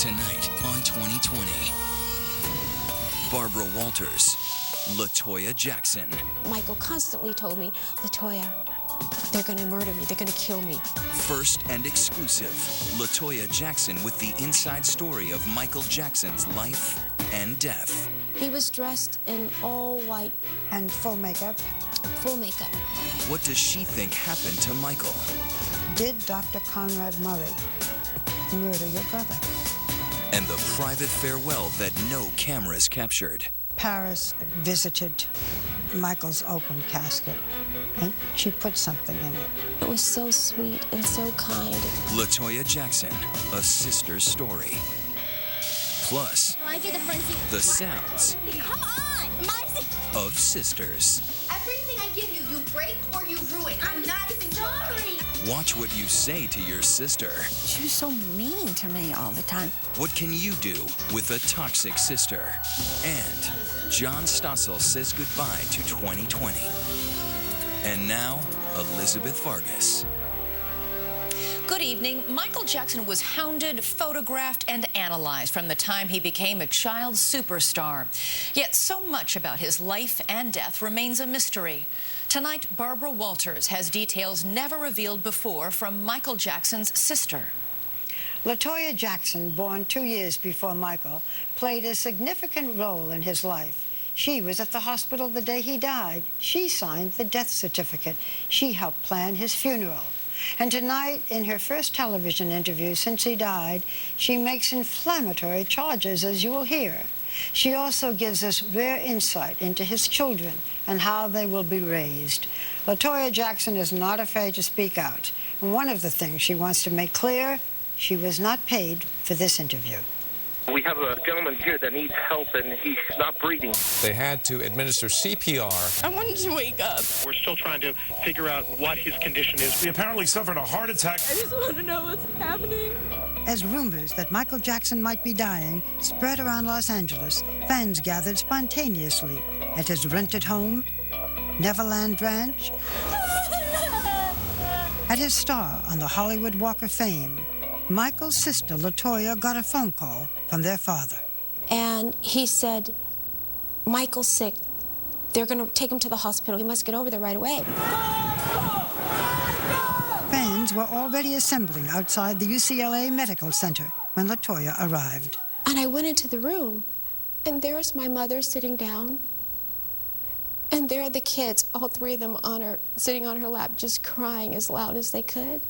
Tonight on 2020. Barbara Walters, La Toya Jackson. Michael constantly told me, La Toya, they're going to murder me. They're going to kill me. First and exclusive, La Toya Jackson with the inside story of Michael Jackson's life and death. He was dressed in all white. And full makeup. Full makeup. What does she think happened to Michael? Did Dr. Conrad Murray murder your brother? And the private farewell that no cameras captured. Paris visited Michael's open casket, and she put something in it. It was so sweet and so kind. La Toya Jackson, a sister's story. Plus, the sounds Come on! of sisters. Everything I give you, you break or you ruin. I'm not even sorry. Watch what you say to your sister. She was so mean to me all the time. What can you do with a toxic sister? And John Stossel says goodbye to 2020. And now, Elizabeth Vargas. Good evening. Michael Jackson was hounded, photographed, and analyzed from the time he became a child superstar. Yet so much about his life and death remains a mystery. Tonight, Barbara Walters has details never revealed before from Michael Jackson's sister. La Toya Jackson, born 2 years before Michael, played a significant role in his life. She was at the hospital the day he died. She signed the death certificate. She helped plan his funeral. And tonight, in her first television interview since he died, she makes inflammatory charges, as you will hear. She also gives us rare insight into his children and how they will be raised. La Toya Jackson is not afraid to speak out. And one of the things she wants to make clear, she was not paid for this interview. We have a gentleman here that needs help, and he's not breathing. They had to administer CPR. I wanted to wake up. We're still trying to figure out what his condition is. He apparently suffered a heart attack. I just want to know what's happening. As rumors that Michael Jackson might be dying spread around Los Angeles, fans gathered spontaneously at his rented home, Neverland Ranch, at his star on the Hollywood Walk of Fame. Michael's sister, La Toya, got a phone call from their father. And he said, Michael's sick. They're going to take him to the hospital. He must get over there right away. Fans were already assembling outside the UCLA Medical Center when La Toya arrived. And I went into the room, and there's my mother sitting down. And there are the kids, all three of them sitting on her lap, just crying as loud as they could.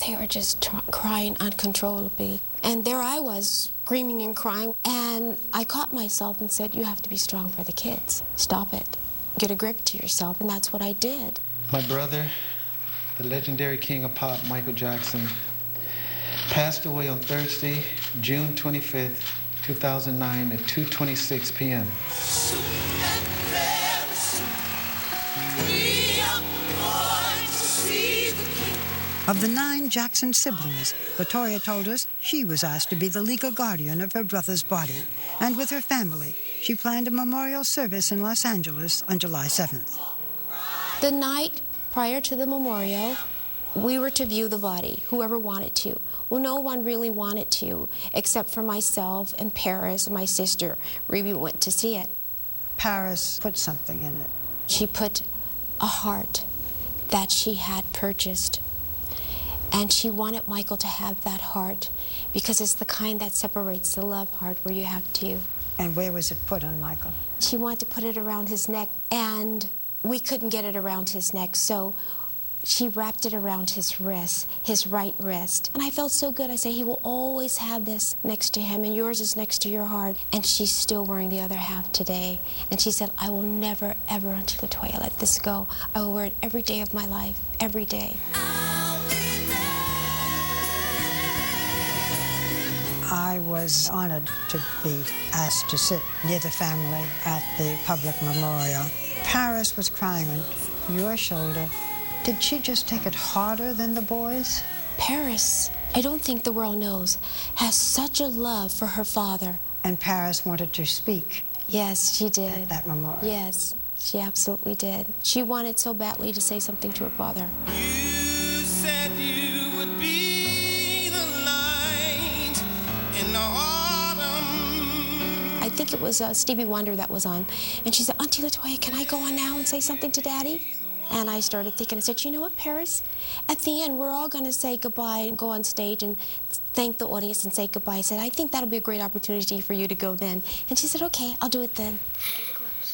They were just crying uncontrollably. And there I was, screaming and crying. And I caught myself and said, you have to be strong for the kids. Stop it. Get a grip to yourself. And that's what I did. My brother, the legendary king of pop, Michael Jackson, passed away on Thursday, June 25th, 2009 at 2:26 p.m. Of the 9 Jackson siblings, La Toya told us she was asked to be the legal guardian of her brother's body. And with her family, she planned a memorial service in Los Angeles on July 7th. The night prior to the memorial, we were to view the body, whoever wanted to. Well, no one really wanted to, except for myself and Paris and my sister. We went to see it. Paris put something in it. She put a heart that she had purchased. And she wanted Michael to have that heart because it's the kind that separates the love heart where you have to. And where was it put on Michael? She wanted to put it around his neck, and we couldn't get it around his neck, so she wrapped it around his wrist, his right wrist. And I felt so good. I said, he will always have this next to him, and yours is next to your heart. And she's still wearing the other half today. And she said, I will never, ever, until La Toya, let this go. I will wear it every day of my life, every day. I was honored to be asked to sit near the family at the public memorial. Paris was crying on your shoulder. Did she just take it harder than the boys? Paris, I don't think the world knows, has such a love for her father. And Paris wanted to speak. Yes, she did. At that memorial. Yes, she absolutely did. She wanted so badly to say something to her father. You said you would be the light I think it was Stevie Wonder that was on. And she said, Auntie LaToya, can I go on now and say something to Daddy? And I started thinking, I said, you know what, Paris? At the end, we're all going to say goodbye and go on stage and thank the audience and say goodbye. I said, I think that'll be a great opportunity for you to go then. And she said, okay, I'll do it then.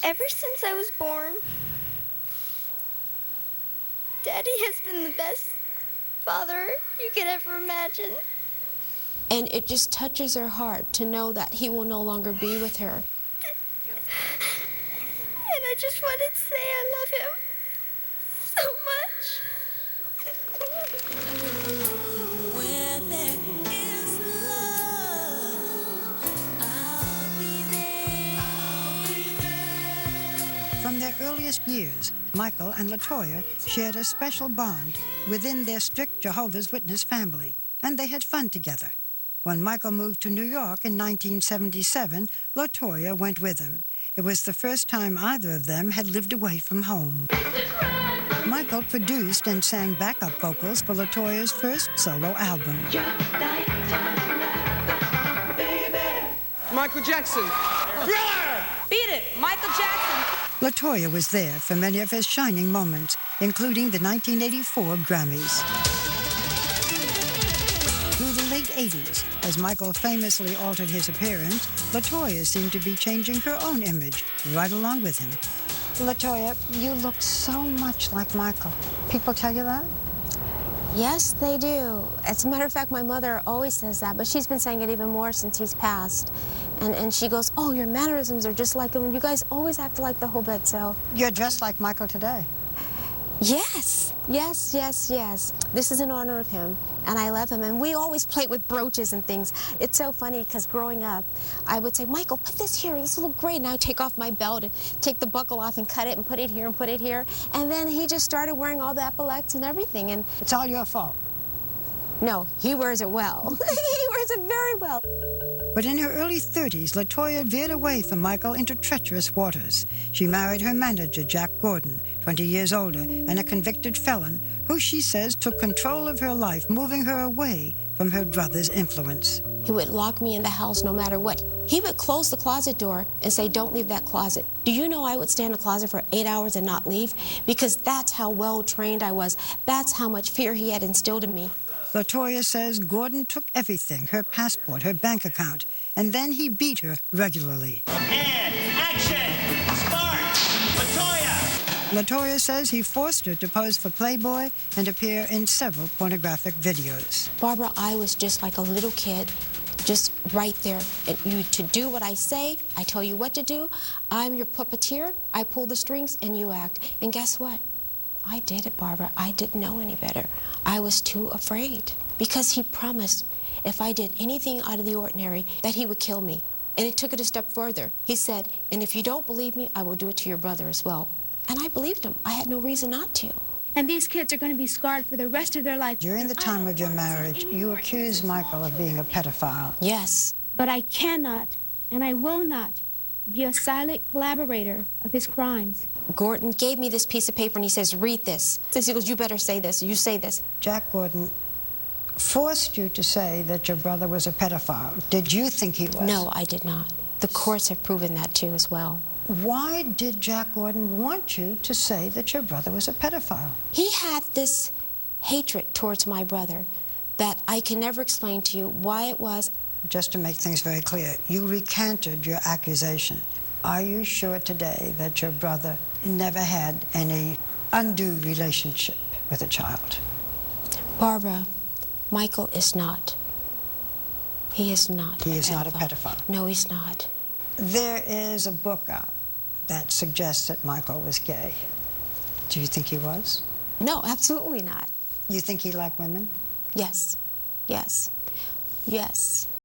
Ever since I was born, Daddy has been the best father you could ever imagine. And it just touches her heart to know that he will no longer be with her. And I just wanted to say I love him so much. Where there is love, I'll be there. From their earliest years, Michael and LaToya shared a special bond within their strict Jehovah's Witness family, and they had fun together. When Michael moved to New York in 1977, LaToya went with him. It was the first time either of them had lived away from home. Michael produced and sang backup vocals for LaToya's first solo album. Michael Jackson. Thriller! Beat it, Michael Jackson. LaToya was there for many of his shining moments, including the 1984 Grammys. Through the late 80s, as Michael famously altered his appearance, LaToya seemed to be changing her own image right along with him. LaToya, you look so much like Michael. People tell you that? Yes, they do. As a matter of fact, my mother always says that, but she's been saying it even more since he's passed. And she goes, oh, your mannerisms are just like him. You guys always act like the whole bit, so. You're dressed like Michael today. Yes, yes, yes, yes. This is in honor of him, and I love him. And we always play with brooches and things. It's so funny, because growing up, I would say, Michael, put this here. This will look great. And I would take off my belt and take the buckle off and cut it and put it here and put it here. And then he just started wearing all the epaulets and everything. And it's all your fault. No, he wears it well. He wears it very well. But in her early 30s, LaToya veered away from Michael into treacherous waters. She married her manager, Jack Gordon, 20 years older, and a convicted felon, who she says took control of her life, moving her away from her brother's influence. He would lock me in the house no matter what. He would close the closet door and say, don't leave that closet. Do you know I would stay in the closet for 8 hours and not leave? Because that's how well trained I was. That's how much fear he had instilled in me. LaToya says Gordon took everything, her passport, her bank account, and then he beat her regularly. And action! Spark! LaToya! LaToya says he forced her to pose for Playboy and appear in several pornographic videos. Barbara, I was just like a little kid, just right there. And you to do what I say, I tell you what to do. I'm your puppeteer. I pull the strings and you act. And guess what? I did it, Barbara. I didn't know any better. I was too afraid because he promised if I did anything out of the ordinary that he would kill me. And he took it a step further. He said, and if you don't believe me, I will do it to your brother as well. And I believed him. I had no reason not to. And these kids are going to be scarred for the rest of their life. During the time of your marriage, you accused Michael of being a pedophile. Yes. But I cannot, and I will not, be a silent collaborator of his crimes. Gordon gave me this piece of paper and he says, read this. He goes, you better say this. You say this. Jack Gordon forced you to say that your brother was a pedophile. Did you think he was? No, I did not. The courts have proven that too as well. Why did Jack Gordon want you to say that your brother was a pedophile? He had this hatred towards my brother that I can never explain to you why it was. Just to make things very clear, you recanted your accusation. Are you sure today that your brother never had any undue relationship with a child? Barbara, Michael is not. He is not. He is not a pedophile. No, he's not. There is a book out that suggests that Michael was gay. Do you think he was? No, absolutely not. You think he liked women? Yes. Yes. Yes.